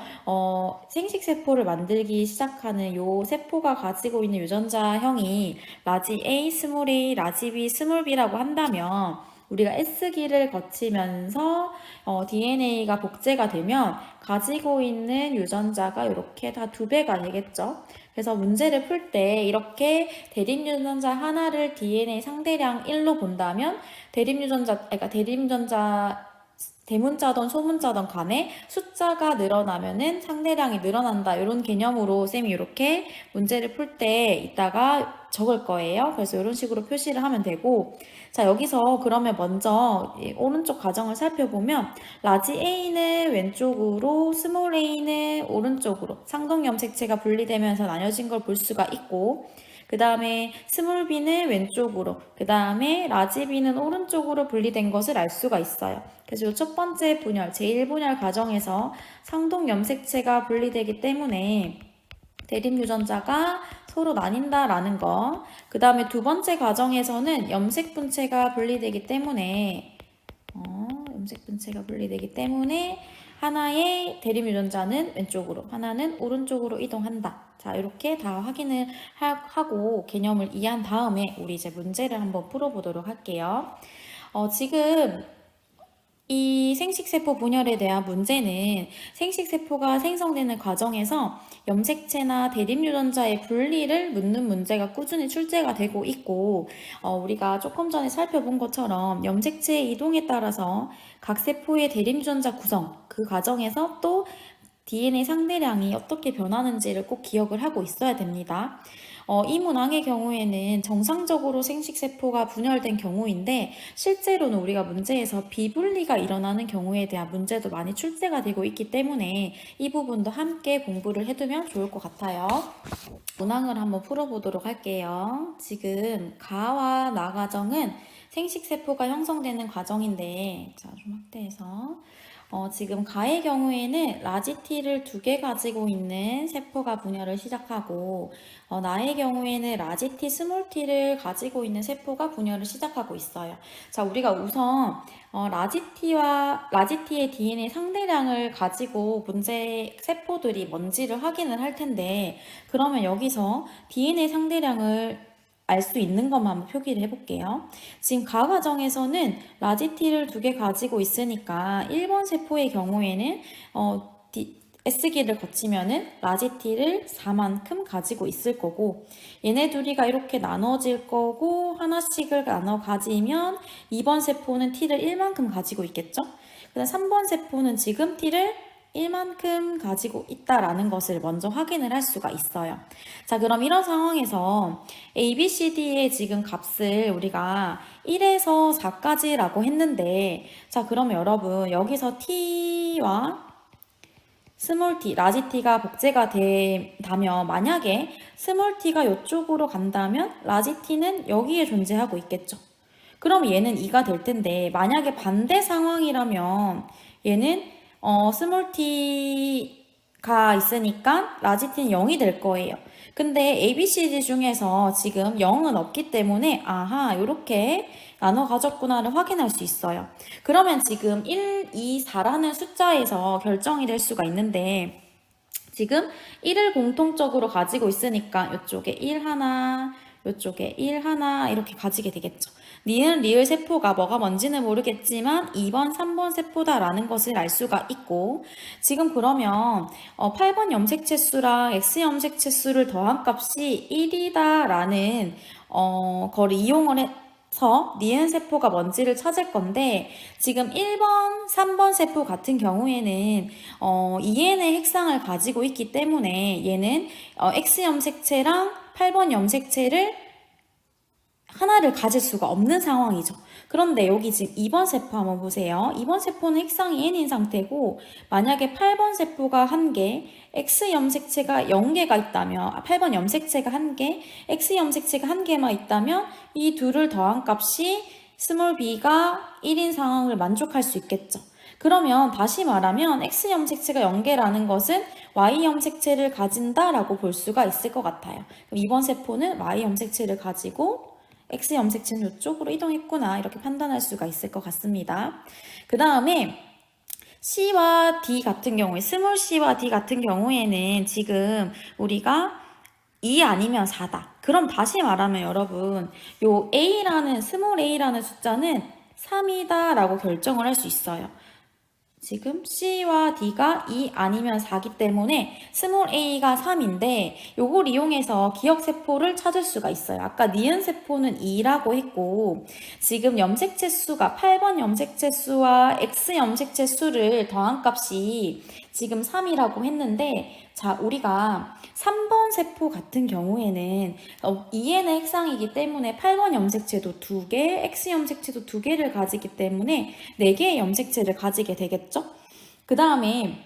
생식세포를 만들기 시작하는 요 세포가 가지고 있는 유전자형이 라지 A, 스몰 a, 라지 B, 스몰 b라고 한다면 우리가 S기를 거치면서 DNA가 복제가 되면 가지고 있는 유전자가 이렇게 다 2배가 되겠죠. 그래서 문제를 풀 때 이렇게 대립유전자 하나를 DNA 상대량 1로 본다면 대립유전자 대문자든 소문자든 간에 숫자가 늘어나면은 상대량이 늘어난다. 이런 개념으로 쌤이 이렇게 문제를 풀 때 이따가 적을 거예요. 그래서 이런 식으로 표시를 하면 되고 자, 여기서 그러면 먼저 오른쪽 과정을 살펴보면 라지 A는 왼쪽으로 스몰 a는 오른쪽으로 상동염색체가 분리되면서 나뉘어진 걸 볼 수가 있고 그 다음에 스몰 b는 왼쪽으로 그 다음에 라지 b는 오른쪽으로 분리된 것을 알 수가 있어요. 그래서 이 첫 번째 분열, 제1분열 과정에서 상동염색체가 분리되기 때문에 대립유전자가 서로 나뉜다라는 거. 그 다음에 두 번째 과정에서는 염색분체가 분리되기 때문에 하나의 대립유전자는 왼쪽으로, 하나는 오른쪽으로 이동한다. 자, 이렇게 다 확인을 하고 개념을 이해한 다음에 우리 이제 문제를 한번 풀어보도록 할게요. 지금 이 생식세포 분열에 대한 문제는 생식세포가 생성되는 과정에서 염색체나 대립유전자의 분리를 묻는 문제가 꾸준히 출제가 되고 있고 우리가 조금 전에 살펴본 것처럼 염색체의 이동에 따라서 각 세포의 대립유전자 구성, 그 과정에서 또 DNA 상대량이 어떻게 변하는지를 꼭 기억을 하고 있어야 됩니다. 이 문항의 경우에는 정상적으로 생식세포가 분열된 경우인데 실제로는 우리가 문제에서 비분리가 일어나는 경우에 대한 문제도 많이 출제가 되고 있기 때문에 이 부분도 함께 공부를 해두면 좋을 것 같아요. 문항을 한번 풀어보도록 할게요. 지금 가와 나 과정은 생식세포가 형성되는 과정인데 자, 좀 확대해서 지금 가의 경우에는 라지-T를 2개 가지고 있는 세포가 분열을 시작하고 나의 경우에는 라지-T, 스몰-T를 가지고 있는 세포가 분열을 시작하고 있어요. 자, 우리가 우선 라지-T의 DNA 상대량을 가지고 문제 세포들이 뭔지를 확인을 할 텐데 그러면 여기서 DNA 상대량을 알 수 있는 것만 한번 표기를 해볼게요. 지금 가 과정에서는 라지 t를 2개 가지고 있으니까 1번 세포의 경우에는 S기를 거치면은 라지 t를 4만큼 가지고 있을 거고, 얘네 둘이가 이렇게 나눠질 거고 하나씩을 나눠 가지면 2번 세포는 t를 1만큼 가지고 있겠죠? 그다음 3번 세포는 지금 t를 1만큼 가지고 있다라는 것을 먼저 확인을 할 수가 있어요. 자, 그럼 이런 상황에서 A, B, C, D의 지금 값을 우리가 1에서 4까지라고 했는데, 자, 그럼 여러분 여기서 T와 스몰 t, 라지 t가 복제가 된다면, 만약에 스몰 t가 이쪽으로 간다면 라지 t는 여기에 존재하고 있겠죠. 그럼 얘는 2가 될 텐데, 만약에 반대 상황이라면 얘는 스몰 t가 있으니까 라지 t는 0이 될 거예요. 근데 ABCD 중에서 지금 0은 없기 때문에 아하, 이렇게 나눠 가졌구나를 확인할 수 있어요. 그러면 지금 1, 2, 4라는 숫자에서 결정이 될 수가 있는데, 지금 1을 공통적으로 가지고 있으니까 이쪽에 1 하나, 이쪽에 1 하나 이렇게 가지게 되겠죠. 니은 리을 세포가 뭐가 뭔지는 모르겠지만 2번, 3번 세포다라는 것을 알 수가 있고, 지금 그러면 8번 염색체 수랑 X 염색체 수를 더한 값이 1이다라는 거를 이용을 해서 니은 세포가 뭔지를 찾을 건데, 지금 1번, 3번 세포 같은 경우에는 EN의 핵상을 가지고 있기 때문에 얘는 X 염색체랑 8번 염색체를 하나를 가질 수가 없는 상황이죠. 그런데 여기 지금 2번 세포 한번 보세요. 2번 세포는 핵상이 N인 상태고, 만약에 8번 세포가 1개, X 염색체가 0개가 있다면, 8번 염색체가 1개, X 염색체가 1개만 있다면 이 둘을 더한 값이 스몰 b가 1인 상황을 만족할 수 있겠죠. 그러면 다시 말하면 X 염색체가 0개라는 것은 Y 염색체를 가진다라고 볼 수가 있을 것 같아요. 그럼 2번 세포는 Y 염색체를 가지고 X 염색체는 이쪽으로 이동했구나, 이렇게 판단할 수가 있을 것 같습니다. 그 다음에 C와 D 같은 경우에, 스몰 C와 D 같은 경우에는 지금 우리가 2 아니면 4다. 그럼 다시 말하면 여러분, 요 A라는, 스몰 A라는 숫자는 3이다 라고 결정을 할 수 있어요. 지금 C와 D가 2 아니면 4기 때문에 스몰 a가 3인데, 요걸 이용해서 기억세포를 찾을 수가 있어요. 아까 니은 세포는 2라고 했고, 지금 염색체 수가 8번 염색체 수와 X 염색체 수를 더한 값이 지금 3이라고 했는데, 자, 우리가 3번 세포 같은 경우에는 EN의 핵상이기 때문에 8번 염색체도 2개, X 염색체도 2개를 가지기 때문에 4개의 염색체를 가지게 되겠죠? 그 다음에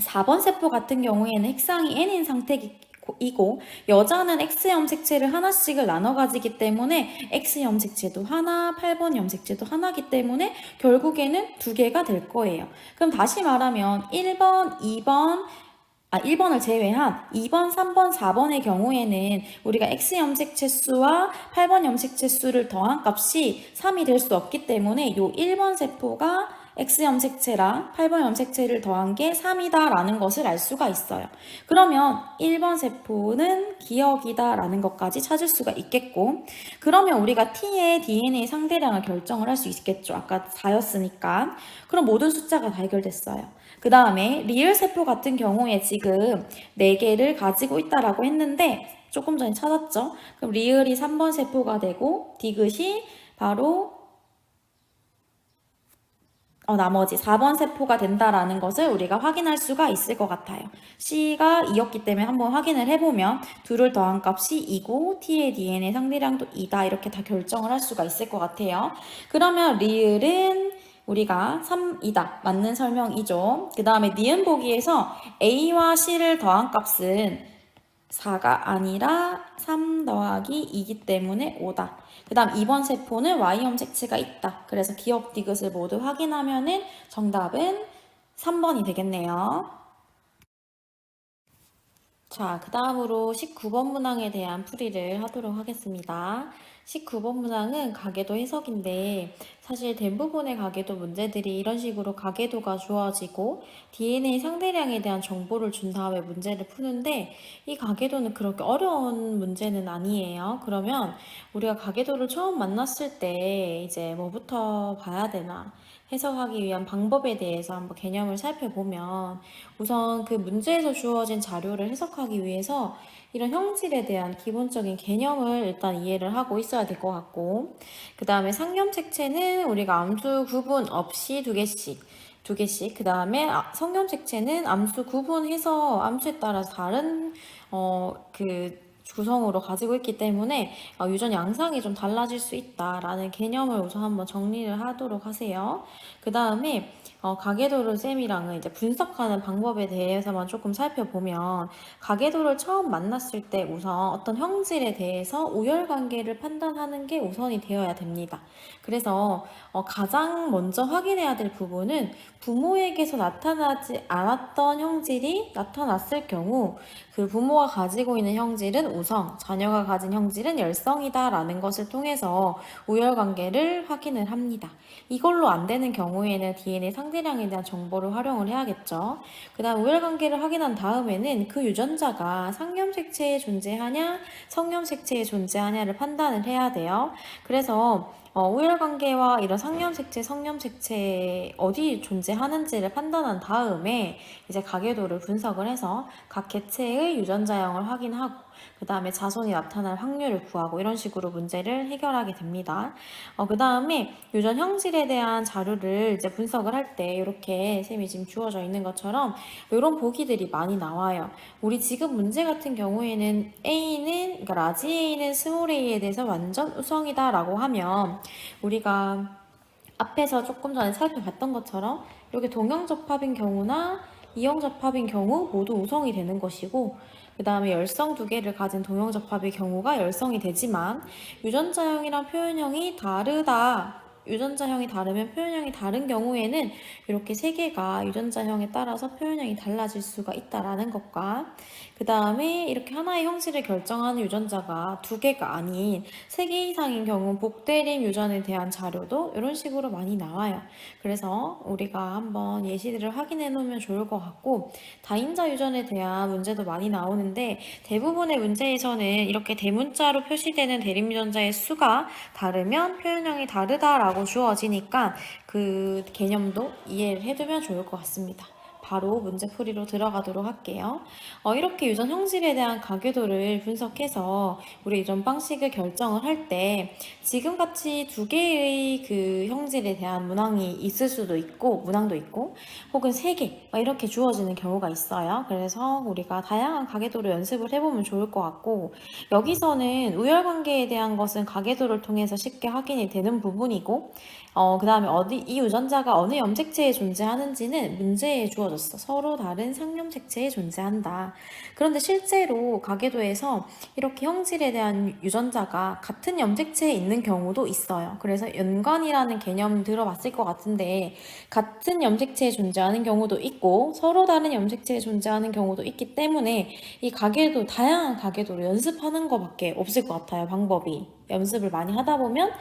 4번 세포 같은 경우에는 핵상이 N인 상태이고, 여자는 X 염색체를 하나씩을 나눠 가지기 때문에 X 염색체도 하나, 8번 염색체도 하나기 때문에 결국에는 2개가 될 거예요. 그럼 다시 말하면 1번, 1번을 제외한 2번, 3번, 4번의 경우에는 우리가 X 염색체 수와 8번 염색체 수를 더한 값이 3이 될 수 없기 때문에 요 1번 세포가 X 염색체랑 8번 염색체를 더한 게 3이다 라는 것을 알 수가 있어요. 그러면 1번 세포는 기억이다 라는 것까지 찾을 수가 있겠고, 그러면 우리가 T의 DNA 상대량을 결정을 할 수 있겠죠. 아까 4였으니까. 그럼 모든 숫자가 다 해결됐어요. 그 다음에 리을 세포 같은 경우에 지금 4개를 가지고 있다라고 했는데, 조금 전에 찾았죠? 그럼 리을이 3번 세포가 되고, 디귿이 바로 나머지 4번 세포가 된다라는 것을 우리가 확인할 수가 있을 것 같아요. C가 2였기 때문에 한번 확인을 해보면 둘을 더한 값이 2고 T의 DNA 상대량도 2다, 이렇게 다 결정을 할 수가 있을 것 같아요. 그러면 리을은 우리가 3이다. 맞는 설명이죠. 그 다음에 니은 보기에서 A와 C를 더한 값은 4가 아니라 3 더하기 2이기 때문에 5다. 그 다음 2번 세포는 Y 염색체가 있다. 그래서 기억 디귿을 모두 확인하면은 정답은 3번이 되겠네요. 자, 그 다음으로 19번 문항에 대한 풀이를 하도록 하겠습니다. 19번 문항은 가계도 해석인데, 사실 대부분의 가계도 문제들이 이런 식으로 가계도가 주어지고 DNA 상대량에 대한 정보를 준 다음에 문제를 푸는데 이 가계도는 그렇게 어려운 문제는 아니에요. 그러면 우리가 가계도를 처음 만났을 때 이제 뭐부터 봐야 되나 해석하기 위한 방법에 대해서 한번 개념을 살펴보면 우선 그 문제에서 주어진 자료를 해석하기 위해서 이런 형질에 대한 기본적인 개념을 일단 이해를 하고 있어야 될 것 같고 그 다음에 상념책체는 우리가 암수 구분 없이 두 개씩. 그 다음에 성념책체는 암수 구분해서 암수에 따라서 다른 그 구성으로 가지고 있기 때문에 유전 양상이 좀 달라질 수 있다라는 개념을 우선 한번 정리를 하도록 하세요. 그 다음에 가계도를 쌤이랑은 이제 분석하는 방법에 대해서만 조금 살펴보면 가계도를 처음 만났을 때 우선 어떤 형질에 대해서 우열관계를 판단하는 게 우선이 되어야 됩니다. 그래서 가장 먼저 확인해야 될 부분은 부모에게서 나타나지 않았던 형질이 나타났을 경우 그 부모가 가지고 있는 형질은 우성, 자녀가 가진 형질은 열성이다라는 것을 통해서 우열관계를 확인을 합니다. 이걸로 안 되는 경우에는 DNA 상대량에 대한 정보를 활용을 해야겠죠. 그 다음 우열관계를 확인한 다음에는 그 유전자가 상념색체에 존재하냐, 성념색체에 존재하냐를 판단을 해야 돼요. 그래서 우열관계와 이런 상념색체, 성념색체 어디 존재하는지를 판단한 다음에 이제 가계도를 분석을 해서 각 개체의 유전자형을 확인하고 그 다음에 자손이 나타날 확률을 구하고 이런 식으로 문제를 해결하게 됩니다. 그 다음에 유전 형질에 대한 자료를 이제 분석을 할 때 이렇게 쌤이 지금 주어져 있는 것처럼 이런 보기들이 많이 나와요. 우리 지금 문제 같은 경우에는 A는, 그러니까 라지 A는 스몰 A에 대해서 완전 우성이다라고 하면 우리가 앞에서 조금 전에 살펴봤던 것처럼 이렇게 동형접합인 경우나 이형접합인 경우 모두 우성이 되는 것이고 그 다음에 열성 두 개를 가진 동형접합의 경우가 열성이 되지만 유전자형이랑 표현형이 다르다. 유전자형이 다르면 표현형이 다른 경우에는 이렇게 세 개가 유전자형에 따라서 표현형이 달라질 수가 있다라는 것과 그 다음에 이렇게 하나의 형질을 결정하는 유전자가 두 개가 아닌 세 개 이상인 경우 복대림 유전에 대한 자료도 이런 식으로 많이 나와요. 그래서 우리가 한번 예시들을 확인해 놓으면 좋을 것 같고 다인자 유전에 대한 문제도 많이 나오는데 대부분의 문제에서는 이렇게 대문자로 표시되는 대림 유전자의 수가 다르면 표현형이 다르다라고 주어지니까 그 개념도 이해를 해두면 좋을 것 같습니다. 바로 문제풀이로 들어가도록 할게요. 이렇게 유전 형질에 대한 가계도를 분석해서 우리 유전 방식을 결정을 할 때 지금같이 두 개의 그 형질에 대한 문항이 있을 수도 있고 문항도 있고 혹은 세 개 이렇게 주어지는 경우가 있어요. 그래서 우리가 다양한 가계도를 연습을 해보면 좋을 것 같고 여기서는 우열관계에 대한 것은 가계도를 통해서 쉽게 확인이 되는 부분이고 그 다음에 이 유전자가 어느 염색체에 존재하는지는 문제에 주어졌어. 서로 다른 상염색체에 존재한다. 그런데 실제로 가계도에서 이렇게 형질에 대한 유전자가 같은 염색체에 있는 경우도 있어요. 그래서 연관이라는 개념 들어봤을 것 같은데 같은 염색체에 존재하는 경우도 있고 서로 다른 염색체에 존재하는 경우도 있기 때문에 이 가계도 다양한 가계도를 연습하는 것밖에 없을 것 같아요. 방법이. 연습을 많이 하다 보면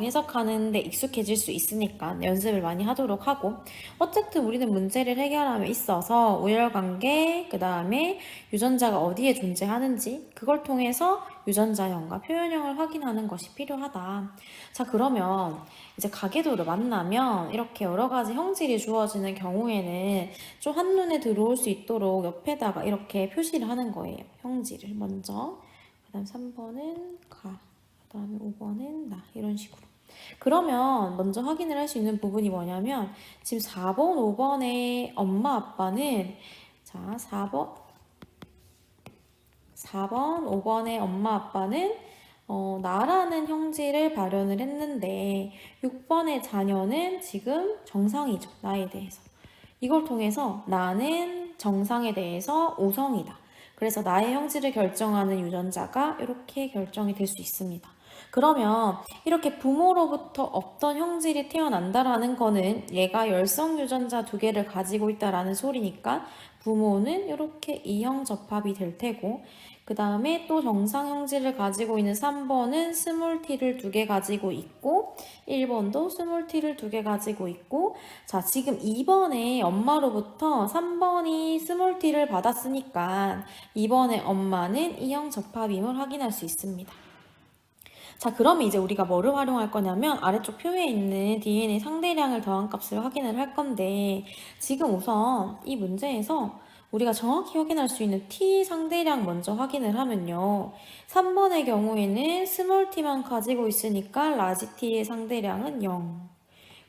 해석하는 데 익숙해질 수 있으니까 연습을 많이 하도록 하고 어쨌든 우리는 문제를 해결함에 있어서 우열관계 그 다음에 유전자가 어디에 존재하는지 그걸 통해서 유전자형과 표현형을 확인하는 것이 필요하다. 자 그러면 이제 가계도를 만나면 이렇게 여러 가지 형질이 주어지는 경우에는 좀 한눈에 들어올 수 있도록 옆에다가 이렇게 표시를 하는 거예요. 형질을 먼저 그 다음 3번은 가 그 다음에 5번은 나 이런 식으로 그러면 먼저 확인을 할 수 있는 부분이 뭐냐면 지금 4번, 5번의 엄마 아빠는 자 4번, 5번의 엄마 아빠는 나라는 형질을 발현을 했는데 6번의 자녀는 지금 정상이죠. 나에 대해서. 이걸 통해서 나는 정상에 대해서 오성이다. 그래서 나의 형질을 결정하는 유전자가 이렇게 결정이 될 수 있습니다. 그러면 이렇게 부모로부터 어떤 형질이 태어난다라는 거는 얘가 열성 유전자 두 개를 가지고 있다라는 소리니까 부모는 이렇게 이형 접합이 될 테고 그 다음에 또 정상 형질을 가지고 있는 3번은 스몰 t를 2개 가지고 있고 1번도 스몰 t를 2개 가지고 있고 자 지금 2번에 엄마로부터 3번이 스몰 t를 받았으니까 2번의 엄마는 E형 접합임을 확인할 수 있습니다. 자 그러면 이제 우리가 뭐를 활용할 거냐면 아래쪽 표에 있는 DNA 상대량을 더한 값을 확인을 할 건데 지금 우선 이 문제에서 우리가 정확히 확인할 수 있는 t 상대량 먼저 확인을 하면요. 3번의 경우에는 스몰 t만 가지고 있으니까 라지 t의 상대량은 0.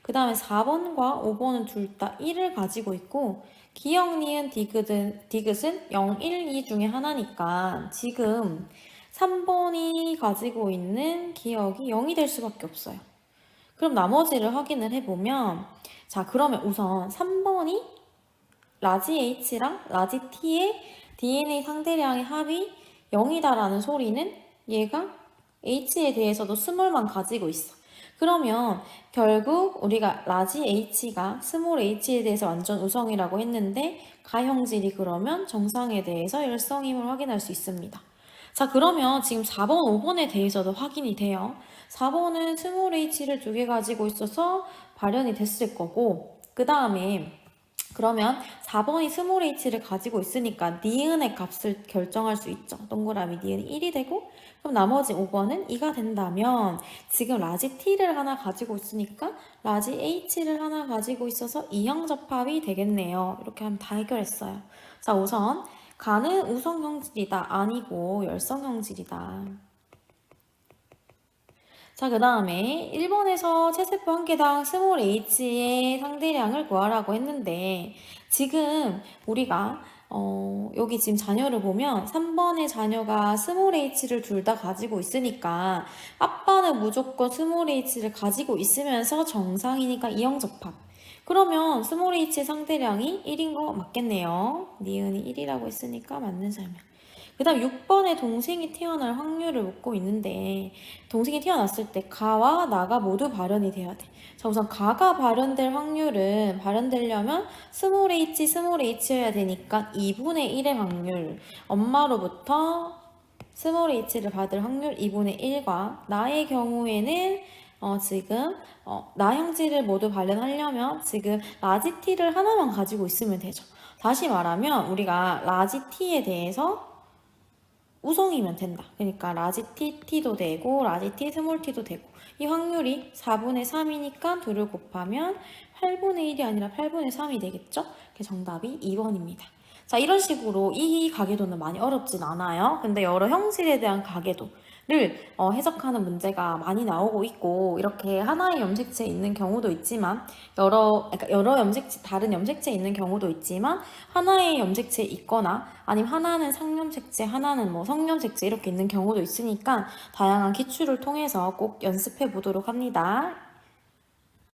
그 다음에 4번과 5번은 둘 다 1을 가지고 있고 기역, 니은, 디귿은 0, 1, 2 중에 하나니까 지금 3번이 가지고 있는 기억이 0이 될 수밖에 없어요. 그럼 나머지를 확인을 해보면 자 그러면 우선 3번이 라지 H랑 라지 T의 DNA 상대량의 합이 0이다라는 소리는 얘가 H에 대해서도 스몰만 가지고 있어. 그러면 결국 우리가 라지 H가 스몰 H에 대해서 완전 우성이라고 했는데 가형질이 그러면 정상에 대해서 열성임을 확인할 수 있습니다. 자 그러면 지금 4번, 5번에 대해서도 확인이 돼요. 4번은 스몰 h를 2개 가지고 있어서 발현이 됐을 거고 그 다음에 그러면 4번이 스몰 h를 가지고 있으니까 니은의 값을 결정할 수 있죠. 동그라미 니은이 1이 되고 그럼 나머지 5번은 2가 된다면 지금 라지 t를 하나 가지고 있으니까 라지 h를 하나 가지고 있어서 E형 접합이 되겠네요. 이렇게 하면 다 해결했어요. 자 우선 가는 우성형질이다 아니고 열성형질이다. 자 그 다음에 1번에서 체세포 한 개당 스몰 h의 상대량을 구하라고 했는데 지금 우리가 여기 지금 자녀를 보면 3번의 자녀가 스몰 h를 둘 다 가지고 있으니까 아빠는 무조건 스몰 h를 가지고 있으면서 정상이니까 E형 접합. 그러면 스몰 h의 상대량이 1인 거 맞겠네요. 니은이 1이라고 했으니까 맞는 설명. 그 다음 6번에 동생이 태어날 확률을 묻고 있는데 동생이 태어났을 때 가와 나가 모두 발현이 돼야 돼. 자 우선 가가 발현되려면 스몰 h여야 되니까 2분의 1의 확률 엄마로부터 스몰 h를 받을 확률 2분의 1과 나의 경우에는 지금 나 형질을 모두 발현하려면 지금 라지 t를 하나만 가지고 있으면 되죠. 다시 말하면 우리가 라지 t에 대해서 우성이면 된다. 그러니까 라지 t, t도 되고 라지 t, 스몰 t도 되고 이 확률이 4분의 3이니까 2를 곱하면 8분의 1이 아니라 8분의 3이 되겠죠? 그래서 정답이 2번입니다. 자 이런 식으로 이 가계도는 많이 어렵진 않아요. 근데 여러 형질에 대한 가계도를 해석하는 문제가 많이 나오고 있고 이렇게 하나의 염색체에 있는 경우도 있지만 여러 염색체 다른 염색체에 있는 경우도 있지만 하나의 염색체에 있거나 아니면 하나는 상염색체 하나는 뭐 성염색체 이렇게 있는 경우도 있으니까 다양한 기출을 통해서 꼭 연습해 보도록 합니다.